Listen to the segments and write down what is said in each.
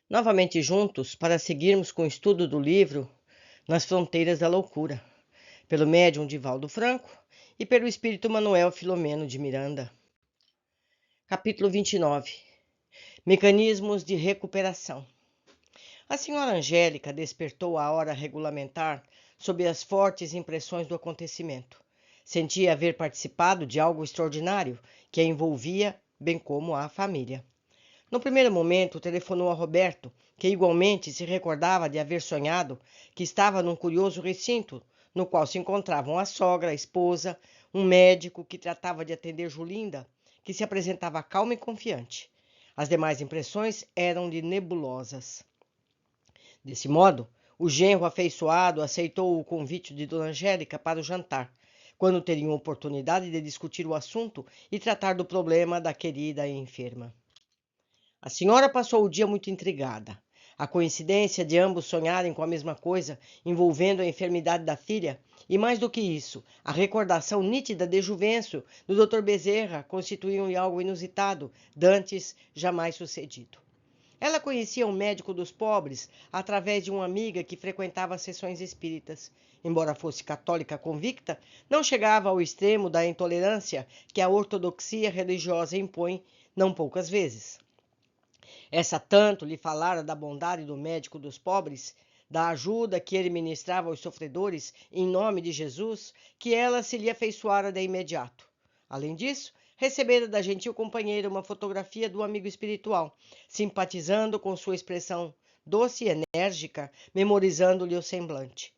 novamente juntos para seguirmos com o estudo do livro Nas Fronteiras da Loucura, pelo médium Divaldo Franco e pelo espírito Manuel Filomeno de Miranda. Capítulo 29. Mecanismos de recuperação. A senhora Angélica despertou à hora regulamentar sob as fortes impressões do acontecimento. Sentia haver participado de algo extraordinário que a envolvia, bem como a família. No primeiro momento, telefonou a Roberto, que igualmente se recordava de haver sonhado que estava num curioso recinto, no qual se encontravam a sogra, a esposa, um médico que tratava de atender Julinda, que se apresentava calma e confiante. As demais impressões eram-lhe nebulosas. Desse modo, o genro afeiçoado aceitou o convite de Dona Angélica para o jantar, quando teriam oportunidade de discutir o assunto e tratar do problema da querida e enferma. A senhora passou o dia muito intrigada. A coincidência de ambos sonharem com a mesma coisa, envolvendo a enfermidade da filha, e mais do que isso, a recordação nítida de Juvencio do Dr. Bezerra constituíam-lhe algo inusitado, dantes jamais sucedido. Ela conhecia um médico dos pobres através de uma amiga que frequentava sessões espíritas. Embora fosse católica convicta, não chegava ao extremo da intolerância que a ortodoxia religiosa impõe não poucas vezes. Essa tanto lhe falara da bondade do médico dos pobres, da ajuda que ele ministrava aos sofredores em nome de Jesus, que ela se lhe afeiçoara de imediato. Além disso, recebera da gentil companheira uma fotografia do amigo espiritual, simpatizando com sua expressão doce e enérgica, memorizando-lhe o semblante.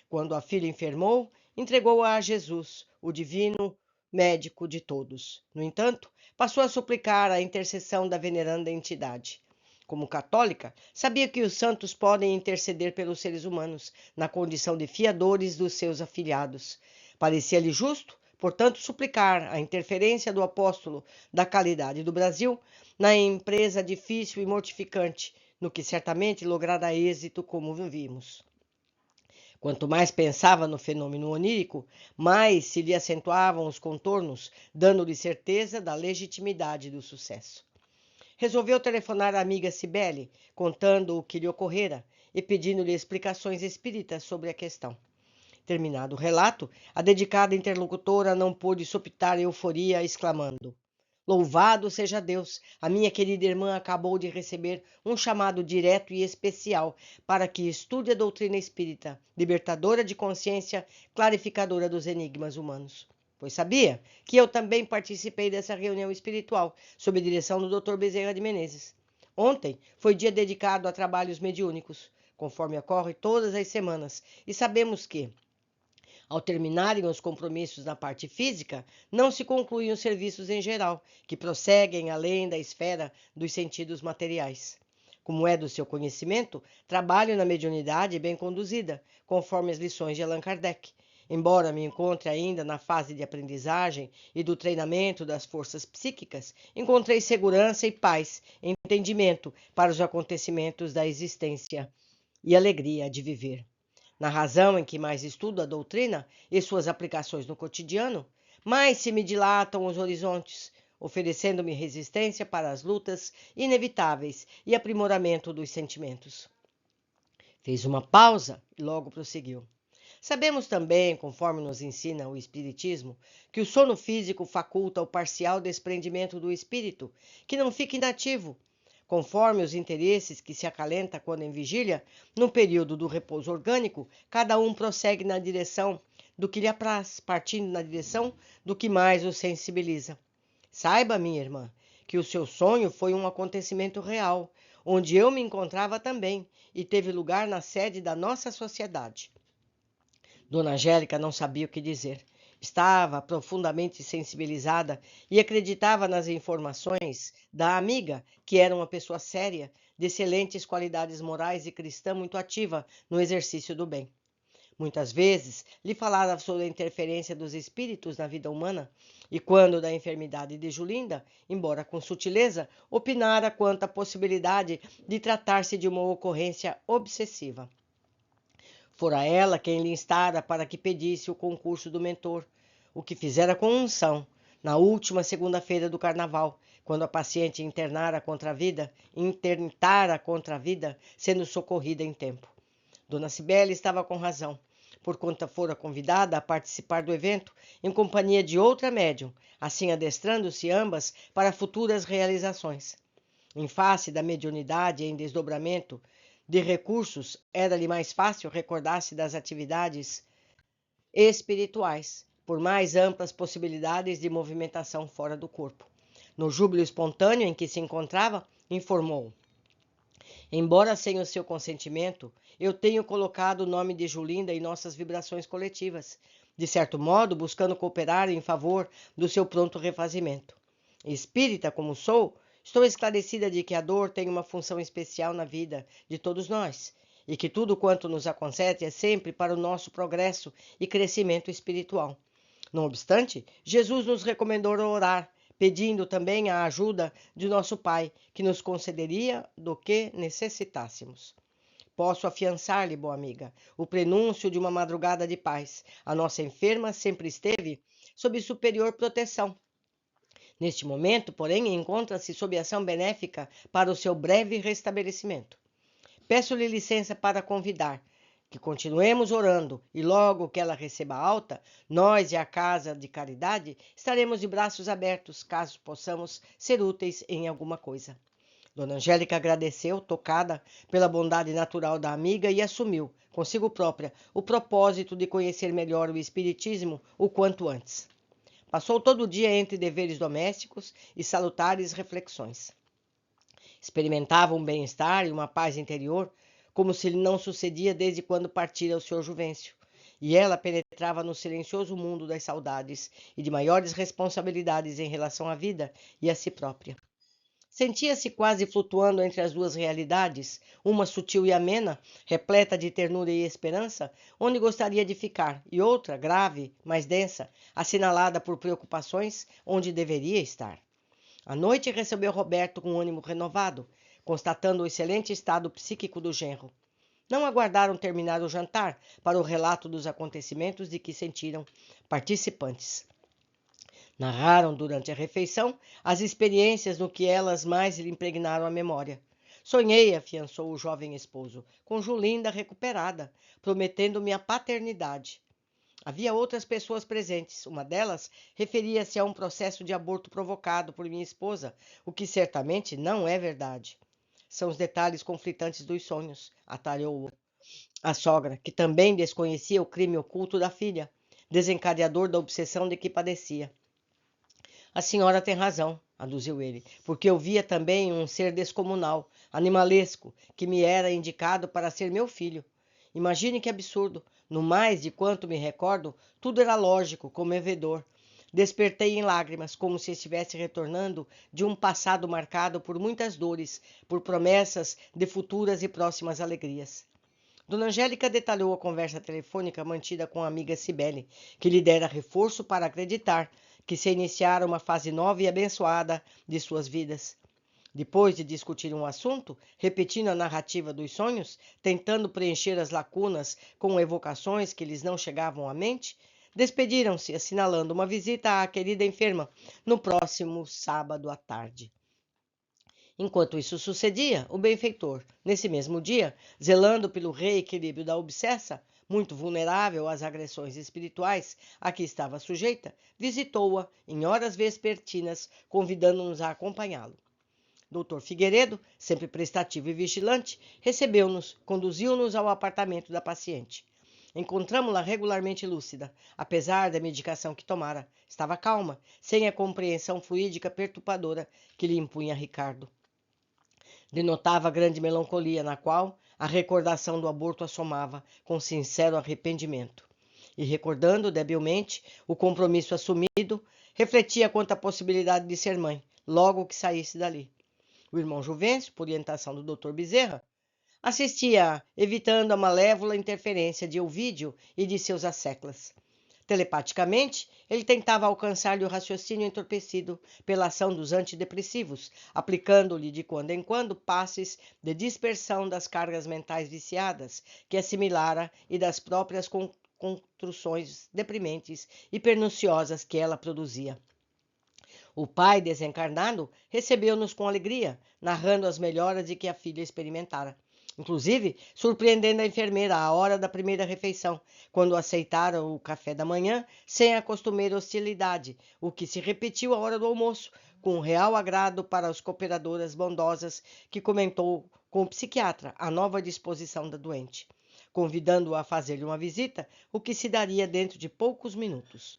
Quando a filha enfermou, entregou-a a Jesus, o divino médico de todos. No entanto, passou a suplicar a intercessão da veneranda entidade. Como católica, sabia que os santos podem interceder pelos seres humanos, na condição de fiadores dos seus afilhados. Parecia-lhe justo, portanto, suplicar a interferência do apóstolo da caridade do Brasil na empresa difícil e mortificante, no que certamente logrará êxito, como vimos. Quanto mais pensava no fenômeno onírico, mais se lhe acentuavam os contornos, dando-lhe certeza da legitimidade do sucesso. Resolveu telefonar à amiga Cibele, contando o que lhe ocorrera e pedindo-lhe explicações espíritas sobre a questão. Terminado o relato, a dedicada interlocutora não pôde suportar euforia, exclamando: Louvado seja Deus! A minha querida irmã acabou de receber um chamado direto e especial para que estude a doutrina espírita, libertadora de consciência, clarificadora dos enigmas humanos. Pois sabia que eu também participei dessa reunião espiritual, sob a direção do Dr. Bezerra de Menezes. Ontem foi dia dedicado a trabalhos mediúnicos, conforme ocorre todas as semanas, e sabemos que, ao terminarem os compromissos na parte física, não se concluem os serviços em geral, que prosseguem além da esfera dos sentidos materiais. Como é do seu conhecimento, trabalho na mediunidade bem conduzida, conforme as lições de Allan Kardec. Embora me encontre ainda na fase de aprendizagem e do treinamento das forças psíquicas, encontrei segurança e paz, entendimento para os acontecimentos da existência e alegria de viver. Na razão em que mais estudo a doutrina e suas aplicações no cotidiano, mais se me dilatam os horizontes, oferecendo-me resistência para as lutas inevitáveis e aprimoramento dos sentimentos. Fez uma pausa e logo prosseguiu. Sabemos também, conforme nos ensina o Espiritismo, que o sono físico faculta o parcial desprendimento do espírito, que não fica inativo, conforme os interesses que se acalenta quando em vigília, no período do repouso orgânico, cada um prossegue na direção do que lhe apraz, partindo na direção do que mais o sensibiliza. Saiba, minha irmã, que o seu sonho foi um acontecimento real, onde eu me encontrava também, e teve lugar na sede da nossa sociedade. Dona Angélica não sabia o que dizer. Estava profundamente sensibilizada e acreditava nas informações da amiga, que era uma pessoa séria, de excelentes qualidades morais e cristã muito ativa no exercício do bem. Muitas vezes lhe falava sobre a interferência dos espíritos na vida humana e, quando da enfermidade de Julinda, embora com sutileza, opinara quanto à possibilidade de tratar-se de uma ocorrência obsessiva. Fora ela quem lhe instara para que pedisse o concurso do mentor, o que fizera com unção, na última segunda-feira do carnaval, quando a paciente intentara contra a vida, sendo socorrida em tempo. Dona Cibele estava com razão, porquanto fora convidada a participar do evento em companhia de outra médium, assim adestrando-se ambas para futuras realizações. Em face da mediunidade em desdobramento de recursos, era-lhe mais fácil recordar-se das atividades espirituais, por mais amplas possibilidades de movimentação fora do corpo. No júbilo espontâneo em que se encontrava, informou: embora sem o seu consentimento, eu tenho colocado o nome de Julinda em nossas vibrações coletivas, de certo modo buscando cooperar em favor do seu pronto refazimento. Espírita como sou, estou esclarecida de que a dor tem uma função especial na vida de todos nós, e que tudo quanto nos acontece é sempre para o nosso progresso e crescimento espiritual. Não obstante, Jesus nos recomendou orar, pedindo também a ajuda de nosso Pai, que nos concederia do que necessitássemos. Posso afiançar-lhe, boa amiga, o prenúncio de uma madrugada de paz. A nossa enferma sempre esteve sob superior proteção. Neste momento, porém, encontra-se sob ação benéfica para o seu breve restabelecimento. Peço-lhe licença para convidar que continuemos orando e logo que ela receba alta, nós e a Casa de Caridade estaremos de braços abertos, caso possamos ser úteis em alguma coisa. Dona Angélica agradeceu, tocada pela bondade natural da amiga, e assumiu, consigo própria, o propósito de conhecer melhor o Espiritismo o quanto antes. Passou todo o dia entre deveres domésticos e salutares reflexões. Experimentava um bem-estar e uma paz interior, como se lhe não sucedia desde quando partira o Sr. Juvencio, e ela penetrava no silencioso mundo das saudades e de maiores responsabilidades em relação à vida e a si própria. Sentia-se quase flutuando entre as duas realidades, uma sutil e amena, repleta de ternura e esperança, onde gostaria de ficar, e outra, grave, mais densa, assinalada por preocupações, onde deveria estar. À noite recebeu Roberto com ânimo renovado, constatando o excelente estado psíquico do genro. Não aguardaram terminar o jantar para o relato dos acontecimentos de que sentiram participantes. Narraram durante a refeição as experiências no que elas mais lhe impregnaram a memória. Sonhei, afiançou o jovem esposo, com Julinda recuperada, prometendo-me a paternidade. Havia outras pessoas presentes. Uma delas referia-se a um processo de aborto provocado por minha esposa, o que certamente não é verdade. São os detalhes conflitantes dos sonhos, atalhou a sogra, que também desconhecia o crime oculto da filha, desencadeador da obsessão de que padecia. A senhora tem razão, aduziu ele, porque eu via também um ser descomunal, animalesco, que me era indicado para ser meu filho. Imagine que absurdo. No mais de quanto me recordo, tudo era lógico, comovedor. Despertei em lágrimas, como se estivesse retornando de um passado marcado por muitas dores, por promessas de futuras e próximas alegrias. Dona Angélica detalhou a conversa telefônica mantida com a amiga Cibele, que lhe dera reforço para acreditar que se iniciara uma fase nova e abençoada de suas vidas. Depois de discutir um assunto, repetindo a narrativa dos sonhos, tentando preencher as lacunas com evocações que lhes não chegavam à mente, despediram-se, assinalando uma visita à querida enferma no próximo sábado à tarde. Enquanto isso sucedia, o benfeitor, nesse mesmo dia, zelando pelo reequilíbrio da obsessa, muito vulnerável às agressões espirituais a que estava sujeita, visitou-a em horas vespertinas, convidando-nos a acompanhá-lo. Dr. Figueiredo, sempre prestativo e vigilante, recebeu-nos, conduziu-nos ao apartamento da paciente. Encontramo-la regularmente lúcida, apesar da medicação que tomara. Estava calma, sem a compreensão fluídica perturbadora que lhe impunha Ricardo. Denotava grande melancolia, na qual a recordação do aborto assomava com sincero arrependimento. E recordando debilmente o compromisso assumido, refletia quanto à possibilidade de ser mãe, logo que saísse dali. O irmão Juvencio, por orientação do Dr. Bezerra, assistia, evitando a malévola interferência de Ovídio e de seus asseclas. Telepaticamente, ele tentava alcançar-lhe o raciocínio entorpecido pela ação dos antidepressivos, aplicando-lhe de quando em quando passes de dispersão das cargas mentais viciadas que assimilara e das próprias construções deprimentes e perniciosas que ela produzia. O pai desencarnado recebeu-nos com alegria, narrando as melhoras de que a filha experimentara. Inclusive, surpreendendo a enfermeira à hora da primeira refeição, quando aceitaram o café da manhã sem a costumeira hostilidade, o que se repetiu à hora do almoço, com real agrado para as cooperadoras bondosas, que comentou com o psiquiatra a nova disposição da doente, convidando-a a fazer-lhe uma visita, o que se daria dentro de poucos minutos.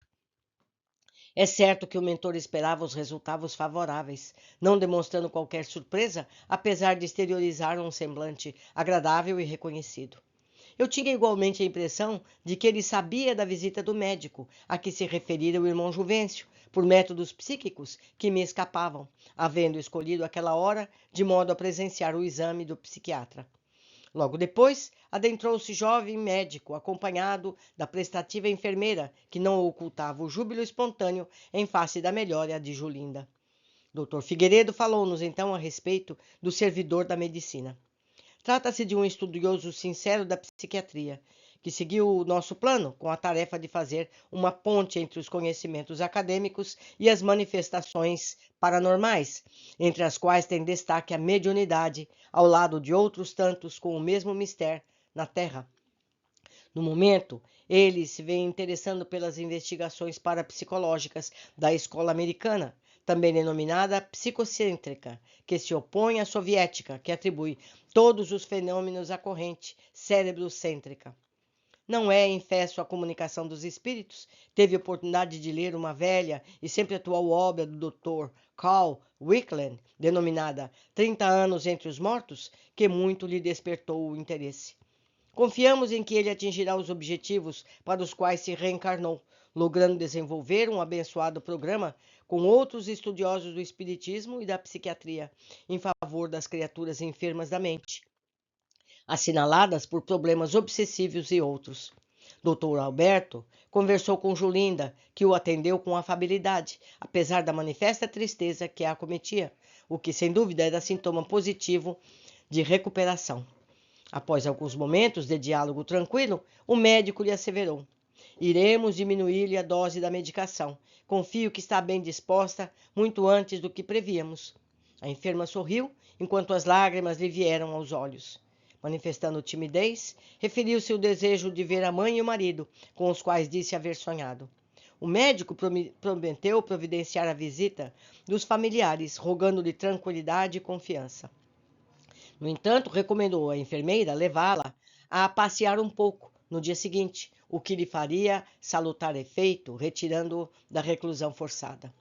É certo que o mentor esperava os resultados favoráveis, não demonstrando qualquer surpresa, apesar de exteriorizar um semblante agradável e reconhecido. Eu tinha igualmente a impressão de que ele sabia da visita do médico, a que se referira o irmão Juvencio, por métodos psíquicos que me escapavam, havendo escolhido aquela hora de modo a presenciar o exame do psiquiatra. Logo depois, adentrou-se jovem médico, acompanhado da prestativa enfermeira, que não ocultava o júbilo espontâneo em face da melhora de Julinda. Dr. Figueiredo falou-nos então a respeito do servidor da medicina. Trata-se de um estudioso sincero da psiquiatria, que seguiu o nosso plano com a tarefa de fazer uma ponte entre os conhecimentos acadêmicos e as manifestações paranormais, entre as quais tem destaque a mediunidade, ao lado de outros tantos com o mesmo mistério na Terra. No momento, ele se vem interessando pelas investigações parapsicológicas da escola americana, também denominada psicocêntrica, que se opõe à soviética, que atribui todos os fenômenos à corrente cérebro-cêntrica. Não é em fé sua comunicação dos espíritos? Teve oportunidade de ler uma velha e sempre atual obra do Dr. Carl Wickland, denominada 30 anos entre os mortos, que muito lhe despertou o interesse. Confiamos em que ele atingirá os objetivos para os quais se reencarnou, logrando desenvolver um abençoado programa com outros estudiosos do espiritismo e da psiquiatria, em favor das criaturas enfermas da mente, assinaladas por problemas obsessivos e outros. Dr. Alberto conversou com Julinda, que o atendeu com afabilidade, apesar da manifesta tristeza que a acometia, o que sem dúvida era sintoma positivo de recuperação. Após alguns momentos de diálogo tranquilo, o médico lhe asseverou: iremos diminuir-lhe a dose da medicação. Confio que está bem disposta, muito antes do que prevíamos. A enferma sorriu, enquanto as lágrimas lhe vieram aos olhos. Manifestando timidez, referiu-se o desejo de ver a mãe e o marido, com os quais disse haver sonhado. O médico prometeu providenciar a visita dos familiares, rogando-lhe tranquilidade e confiança. No entanto, recomendou à enfermeira levá-la a passear um pouco no dia seguinte, o que lhe faria salutar efeito, retirando-o da reclusão forçada.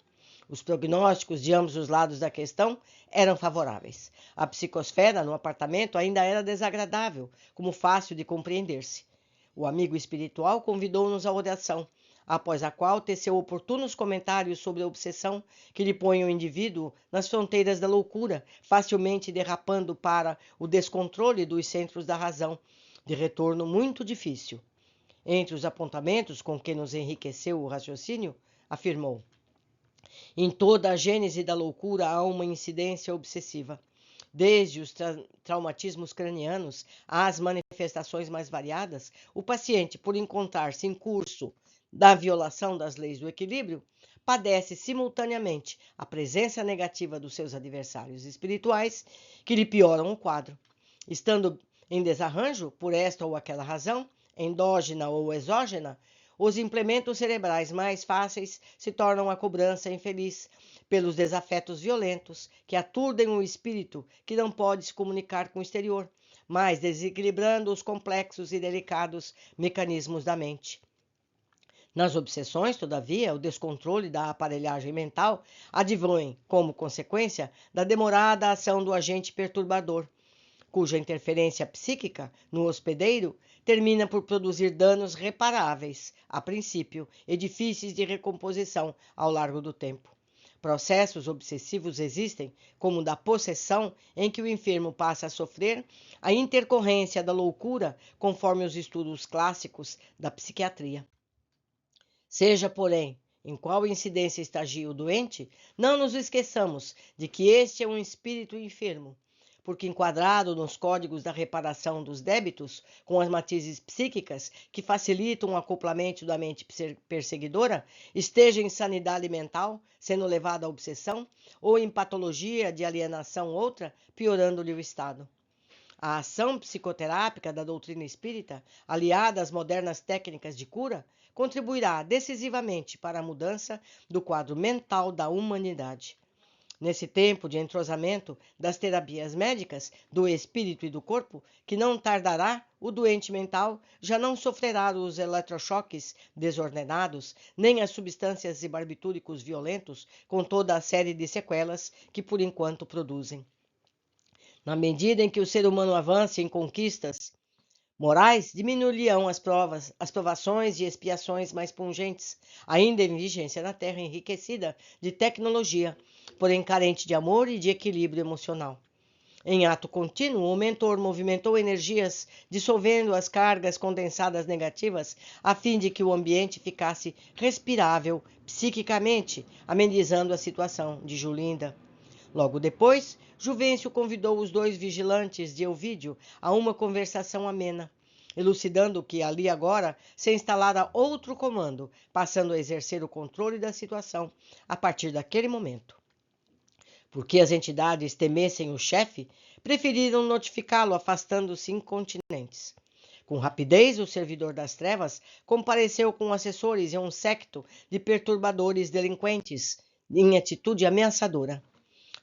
Os prognósticos de ambos os lados da questão eram favoráveis. A psicosfera no apartamento ainda era desagradável, como fácil de compreender-se. O amigo espiritual convidou-nos à oração, após a qual teceu oportunos comentários sobre a obsessão que lhe põe o indivíduo nas fronteiras da loucura, facilmente derrapando para o descontrole dos centros da razão, de retorno muito difícil. Entre os apontamentos com que nos enriqueceu o raciocínio, afirmou: em toda a gênese da loucura há uma incidência obsessiva. Desde os traumatismos cranianos às manifestações mais variadas, o paciente, por encontrar-se em curso da violação das leis do equilíbrio, padece simultaneamente a presença negativa dos seus adversários espirituais, que lhe pioram o quadro. Estando em desarranjo, por esta ou aquela razão, endógena ou exógena, os implementos cerebrais mais fáceis se tornam a cobrança infeliz pelos desafetos violentos que aturdem o espírito, que não pode se comunicar com o exterior, mas desequilibrando os complexos e delicados mecanismos da mente. Nas obsessões, todavia, o descontrole da aparelhagem mental advém, como consequência, da demorada ação do agente perturbador, cuja interferência psíquica no hospedeiro termina por produzir danos reparáveis, a princípio, e difíceis de recomposição ao largo do tempo. Processos obsessivos existem, como o da possessão, em que o enfermo passa a sofrer a intercorrência da loucura, conforme os estudos clássicos da psiquiatria. Seja, porém, em qual incidência estagia o doente, não nos esqueçamos de que este é um espírito enfermo, porque enquadrado nos códigos da reparação dos débitos, com as matizes psíquicas que facilitam o acoplamento da mente perseguidora, esteja em sanidade mental, sendo levado à obsessão, ou em patologia de alienação outra, piorando-lhe o estado. A ação psicoterápica da doutrina espírita, aliada às modernas técnicas de cura, contribuirá decisivamente para a mudança do quadro mental da humanidade. Nesse tempo de entrosamento das terapias médicas, do espírito e do corpo, que não tardará, o doente mental já não sofrerá os eletrochoques desordenados, nem as substâncias e barbitúricos violentos, com toda a série de sequelas que por enquanto produzem. Na medida em que o ser humano avança em conquistas morais, diminuirão as provações e expiações mais pungentes, ainda em vigência na Terra enriquecida de tecnologia, porém carente de amor e de equilíbrio emocional. Em ato contínuo, o mentor movimentou energias, dissolvendo as cargas condensadas negativas, a fim de que o ambiente ficasse respirável psiquicamente, amenizando a situação de Julinda. Logo depois, Juvencio convidou os dois vigilantes de Elvídio a uma conversação amena, elucidando que ali agora se instalara outro comando, passando a exercer o controle da situação a partir daquele momento. Porque as entidades temessem o chefe, preferiram notificá-lo afastando-se incontinentes. Com rapidez, o servidor das trevas compareceu com assessores e um séquito de perturbadores delinquentes em atitude ameaçadora.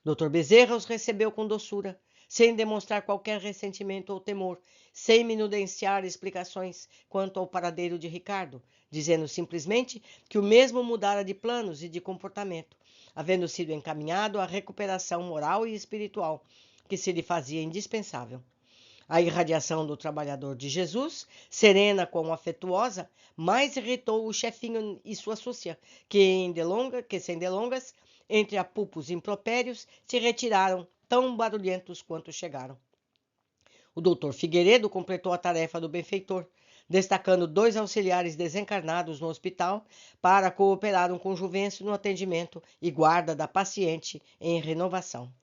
Dr. Bezerra os recebeu com doçura, sem demonstrar qualquer ressentimento ou temor, sem minudenciar explicações quanto ao paradeiro de Ricardo, dizendo simplesmente que o mesmo mudara de planos e de comportamento, havendo sido encaminhado à recuperação moral e espiritual, que se lhe fazia indispensável. A irradiação do trabalhador de Jesus, serena como afetuosa, mais irritou o chefinho e sua súcia, que sem delongas, entre apupos impropérios, se retiraram tão barulhentos quanto chegaram. O doutor Figueiredo completou a tarefa do benfeitor, destacando 2 auxiliares desencarnados no hospital para cooperar com Juvencio no atendimento e guarda da paciente em renovação.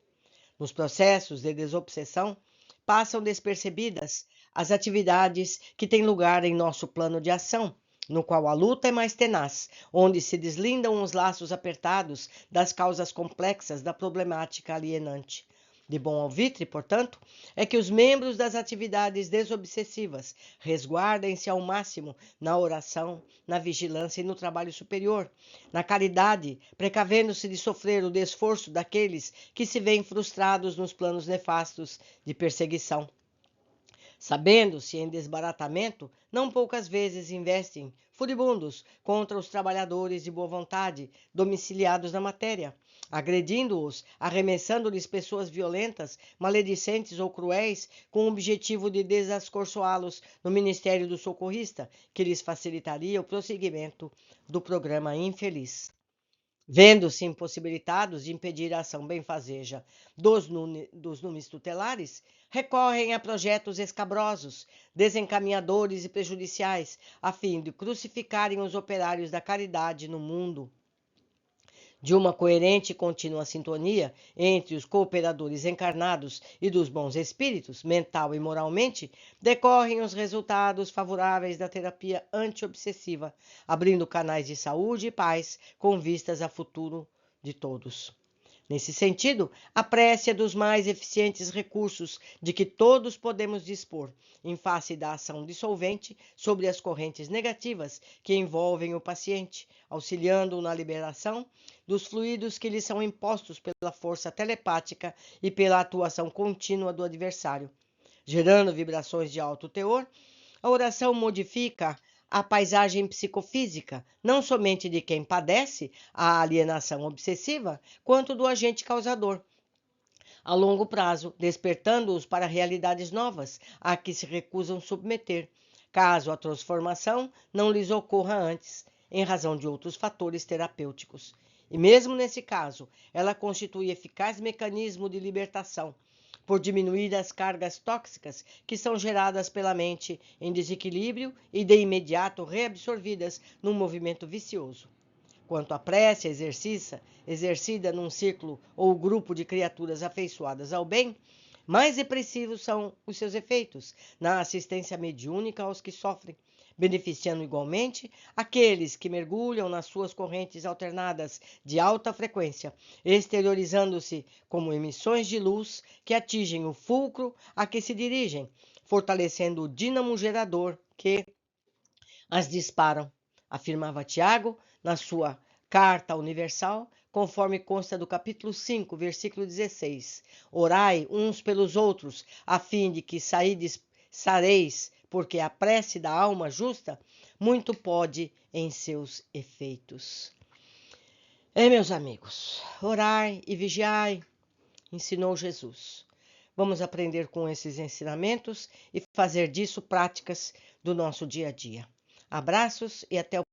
Nos processos de desobsessão, passam despercebidas as atividades que têm lugar em nosso plano de ação, no qual a luta é mais tenaz, onde se deslindam os laços apertados das causas complexas da problemática alienante. De bom alvitre, portanto, é que os membros das atividades desobsessivas resguardem-se ao máximo na oração, na vigilância e no trabalho superior, na caridade, precavendo-se de sofrer o desforço daqueles que se veem frustrados nos planos nefastos de perseguição. Sabendo-se em desbaratamento, não poucas vezes investem furibundos contra os trabalhadores de boa vontade domiciliados na matéria, agredindo-os, arremessando-lhes pessoas violentas, maledicentes ou cruéis, com o objetivo de desascorçoá-los no Ministério do Socorrista, que lhes facilitaria o prosseguimento do programa infeliz. Vendo-se impossibilitados de impedir a ação benfazeja dos numes tutelares, recorrem a projetos escabrosos, desencaminhadores e prejudiciais, a fim de crucificarem os operários da caridade no mundo. De uma coerente e contínua sintonia entre os cooperadores encarnados e dos bons espíritos, mental e moralmente, decorrem os resultados favoráveis da terapia antiobsessiva, abrindo canais de saúde e paz com vistas a futuro de todos. Nesse sentido, a prece é dos mais eficientes recursos de que todos podemos dispor, em face da ação dissolvente sobre as correntes negativas que envolvem o paciente, auxiliando-o na liberação dos fluidos que lhe são impostos pela força telepática e pela atuação contínua do adversário. Gerando vibrações de alto teor, a oração modifica a paisagem psicofísica, não somente de quem padece a alienação obsessiva, quanto do agente causador, a longo prazo, despertando-os para realidades novas a que se recusam submeter, caso a transformação não lhes ocorra antes, em razão de outros fatores terapêuticos. E mesmo nesse caso, ela constitui eficaz mecanismo de libertação, por diminuir as cargas tóxicas que são geradas pela mente em desequilíbrio e de imediato reabsorvidas num movimento vicioso. Quanto à prece exercida num círculo ou grupo de criaturas afeiçoadas ao bem, mais repressivos são os seus efeitos na assistência mediúnica aos que sofrem, beneficiando igualmente aqueles que mergulham nas suas correntes alternadas de alta frequência, exteriorizando-se como emissões de luz que atingem o fulcro a que se dirigem, fortalecendo o dínamo gerador que as disparam, afirmava Tiago na sua Carta Universal, conforme consta do capítulo 5, versículo 16. Orai uns pelos outros, a fim de que sareis, porque a prece da alma justa muito pode em seus efeitos. Meus amigos, orai e vigiai, ensinou Jesus. Vamos aprender com esses ensinamentos e fazer disso práticas do nosso dia a dia. Abraços e até o